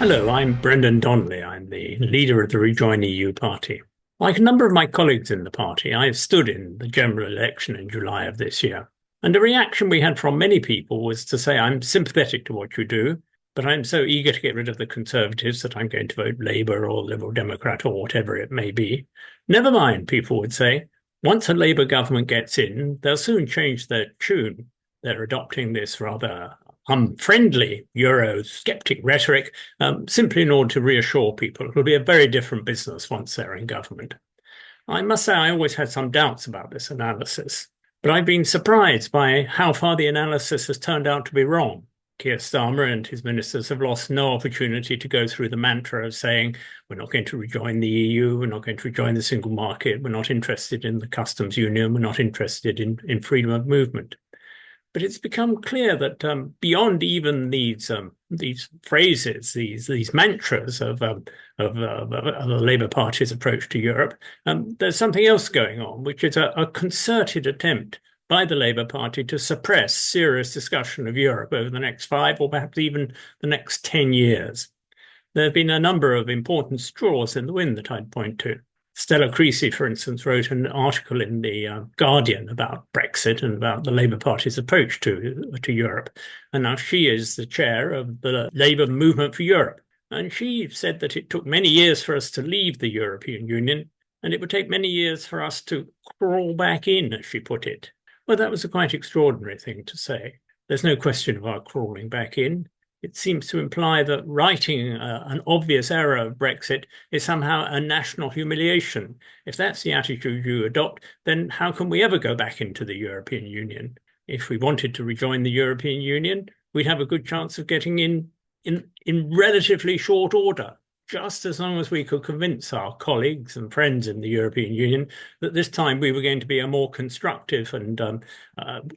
Hello, I'm Brendan Donnelly. I'm the leader of the Rejoin EU party. Like a number of my colleagues in the party, I have stood in the general election in July of this year. And the reaction we had from many people was to say, I'm sympathetic to what you do, but I'm so eager to get rid of the Conservatives that I'm going to vote Labour or Liberal Democrat or whatever it may be. Never mind, people would say. Once a Labour government gets in, they'll soon change their tune. They're adopting this rather unfriendly Eurosceptic rhetoric simply in order to reassure people. It'll be a very different business once they're in government. I must say, I always had some doubts about this analysis, but I've been surprised by how far the analysis has turned out to be wrong. Keir Starmer and his ministers have lost no opportunity to go through the mantra of saying, we're not going to rejoin the EU, we're not going to rejoin the single market, we're not interested in the customs union, we're not interested in freedom of movement. But it's become clear that beyond even these phrases, these mantras of the Labour Party's approach to Europe, there's something else going on, which is a concerted attempt by the Labour Party to suppress serious discussion of Europe over the next 5 or perhaps even the next 10 years. There have been a number of important straws in the wind that I'd point to. Stella Creasy, for instance, wrote an article in the Guardian about Brexit and about the Labour Party's approach to Europe. And now she is the chair of the Labour Movement for Europe. And she said that it took many years for us to leave the European Union, and it would take many years for us to crawl back in, as she put it. Well, that was a quite extraordinary thing to say. There's no question of our crawling back in. It seems to imply that writing an obvious error of Brexit is somehow a national humiliation. If that's the attitude you adopt, then how can we ever go back into the European Union? If we wanted to rejoin the European Union, we'd have a good chance of getting in relatively short order, just as long as we could convince our colleagues and friends in the European Union that this time we were going to be a more constructive and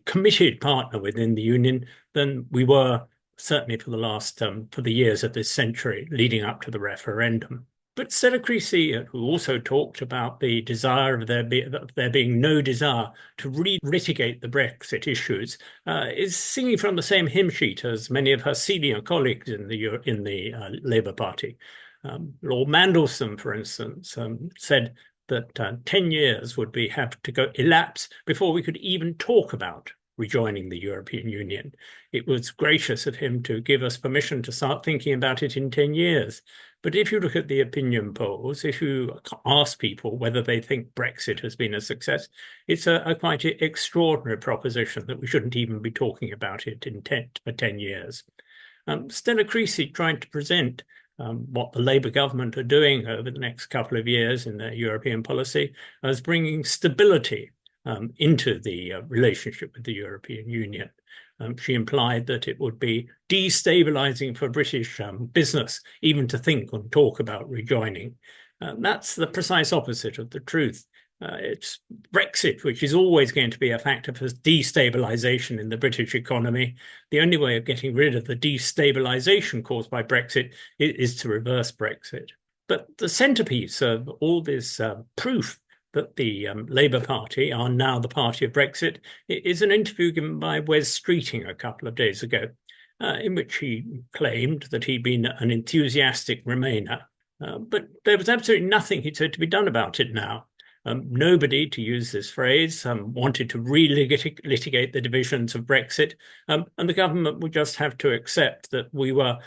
committed partner within the Union than we were certainly for the years of this century leading up to the referendum. But Stella Creasy, who also talked about the desire of there being no desire to re-litigate the Brexit issues, is singing from the same hymn sheet as many of her senior colleagues in the Labour Party. Lord Mandelson, for instance, said that 10 years would have to elapse before we could even talk about rejoining the European Union. It was gracious of him to give us permission to start thinking about it in 10 years. But if you look at the opinion polls, if you ask people whether they think Brexit has been a success, it's a quite extraordinary proposition that we shouldn't even be talking about it for 10 years. Stella Creasy tried to present what the Labour government are doing over the next couple of years in their European policy as bringing stability into the relationship with the European Union. She implied that it would be destabilizing for British business even to think and talk about rejoining. That's the precise opposite of the truth. It's Brexit, which is always going to be a factor for destabilization in the British economy. The only way of getting rid of the destabilization caused by Brexit is to reverse Brexit. But the centerpiece of all this proof that the Labour Party are now the party of Brexit is an interview given by Wes Streeting a couple of days ago, in which he claimed that he'd been an enthusiastic Remainer. But there was absolutely nothing, he said, to be done about it now. Nobody, to use this phrase, wanted to re-litigate the divisions of Brexit, and the government would just have to accept that we were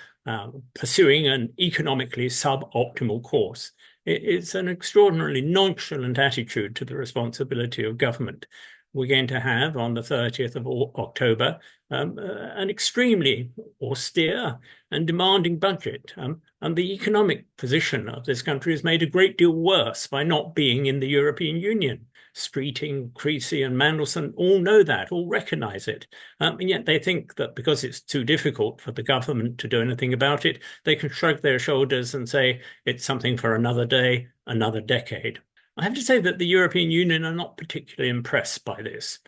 pursuing an economically suboptimal course. It's an extraordinarily nonchalant attitude to the responsibility of government. We're going to have on the 30th of October an extremely austere and demanding budget. And the economic position of this country is made a great deal worse by not being in the European Union. Streeting, Creasy and Mandelson all know that, all recognise it. And yet they think that because it's too difficult for the government to do anything about it, they can shrug their shoulders and say it's something for another day, another decade. I have to say that the European Union are not particularly impressed by this.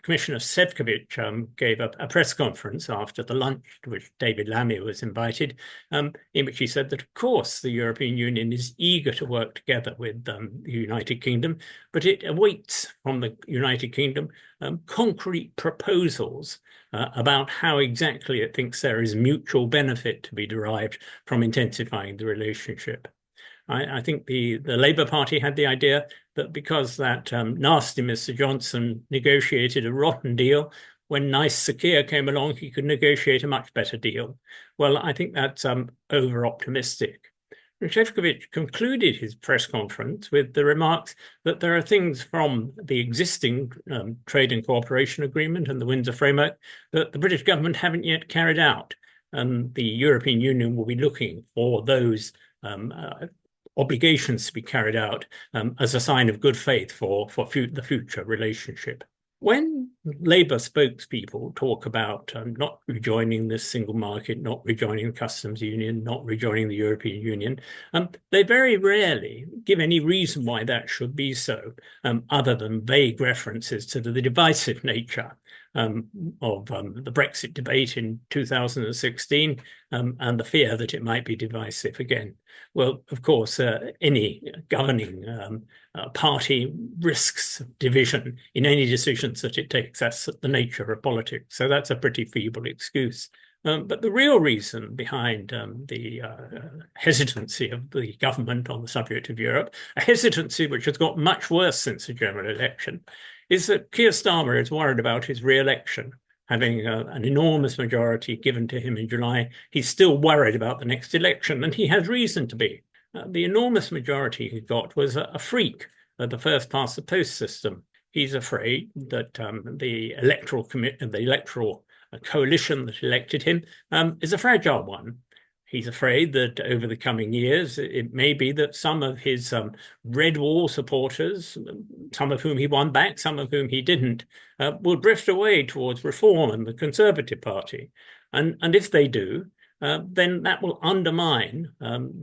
Commissioner Šefčovič gave a press conference after the lunch to which David Lammy was invited, in which he said that, of course, the European Union is eager to work together with the United Kingdom, but it awaits from the United Kingdom concrete proposals about how exactly it thinks there is mutual benefit to be derived from intensifying the relationship. I think the Labour Party had the idea that because that nasty Mr. Johnson negotiated a rotten deal, when nice Sir Keir came along, he could negotiate a much better deal. Well, I think that's over-optimistic. Šefčovič concluded his press conference with the remarks that there are things from the existing trade and cooperation agreement and the Windsor Framework that the British government haven't yet carried out. And the European Union will be looking for those obligations to be carried out as a sign of good faith for the future relationship. When Labour spokespeople talk about not rejoining the single market, not rejoining the customs union, not rejoining the European Union, they very rarely give any reason why that should be so, other than vague references to the divisive nature of the Brexit debate in 2016 and the fear that it might be divisive again. Well, of course, any governing party risks division in any decisions that it takes. That's the nature of politics. So that's a pretty feeble excuse. But the real reason behind the hesitancy of the government on the subject of Europe, a hesitancy which has got much worse since the general election, is that Keir Starmer is worried about his re-election. Having an enormous majority given to him in July, he's still worried about the next election, and he has reason to be. The enormous majority he got was a freak of the first past the post system. He's afraid that the electoral coalition that elected him is a fragile one. He's afraid that over the coming years, it may be that some of his Red Wall supporters, some of whom he won back, some of whom he didn't, will drift away towards Reform and the Conservative Party. And if they do, then that will undermine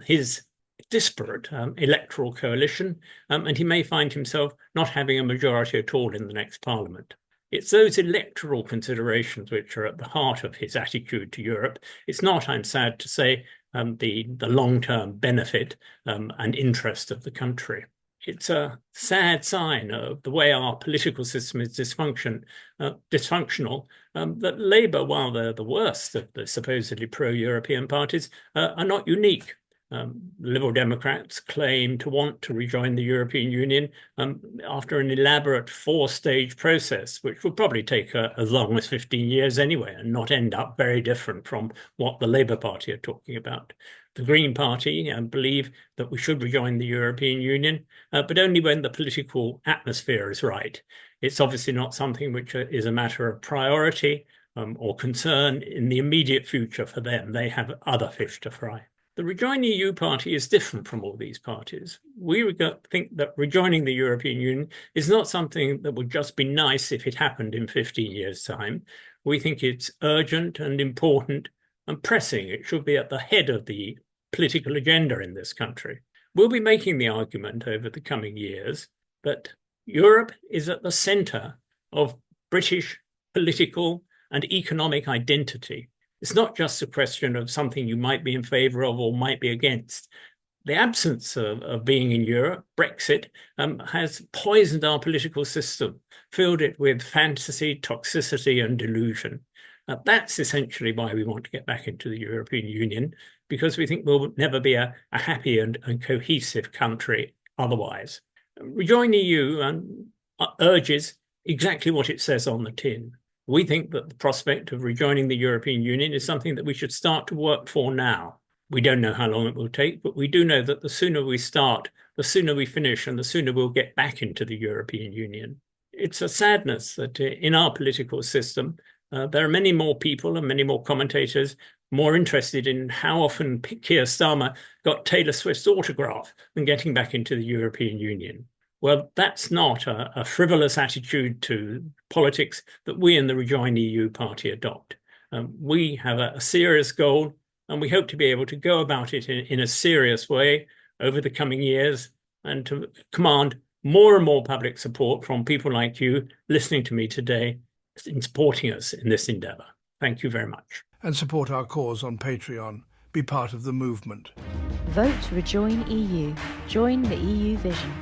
his disparate electoral coalition, and he may find himself not having a majority at all in the next Parliament. It's those electoral considerations which are at the heart of his attitude to Europe. It's not, I'm sad to say, the long-term benefit and interest of the country. It's a sad sign of the way our political system is dysfunctional, that Labour, while they're the worst of the supposedly pro-European parties, are not unique. Liberal Democrats claim to want to rejoin the European Union after an elaborate four-stage process, which would probably take as long as 15 years anyway and not end up very different from what the Labour Party are talking about. The Green Party believe that we should rejoin the European Union, but only when the political atmosphere is right. It's obviously not something which is a matter of priority or concern in the immediate future for them. They have other fish to fry. The Rejoin EU party is different from all these parties. We think that rejoining the European Union is not something that would just be nice if it happened in 15 years' time. We think it's urgent and important and pressing. It should be at the head of the political agenda in this country. We'll be making the argument over the coming years that Europe is at the centre of British political and economic identity. It's not just a question of something you might be in favour of or might be against. The absence of being in Europe, Brexit, has poisoned our political system, filled it with fantasy, toxicity and delusion. That's essentially why we want to get back into the European Union, because we think we'll never be a happy and cohesive country otherwise. Rejoin EU urges exactly what it says on the tin. We think that the prospect of rejoining the European Union is something that we should start to work for now. We don't know how long it will take, but we do know that the sooner we start, the sooner we finish, and the sooner we'll get back into the European Union. It's a sadness that in our political system, there are many more people and many more commentators more interested in how often Keir Starmer got Taylor Swift's autograph than getting back into the European Union. Well, that's not a frivolous attitude to politics that we in the Rejoin EU party adopt. We have a serious goal, and we hope to be able to go about it in a serious way over the coming years and to command more and more public support from people like you listening to me today in supporting us in this endeavour. Thank you very much. And support our cause on Patreon. Be part of the movement. Vote Rejoin EU. Join the EU vision.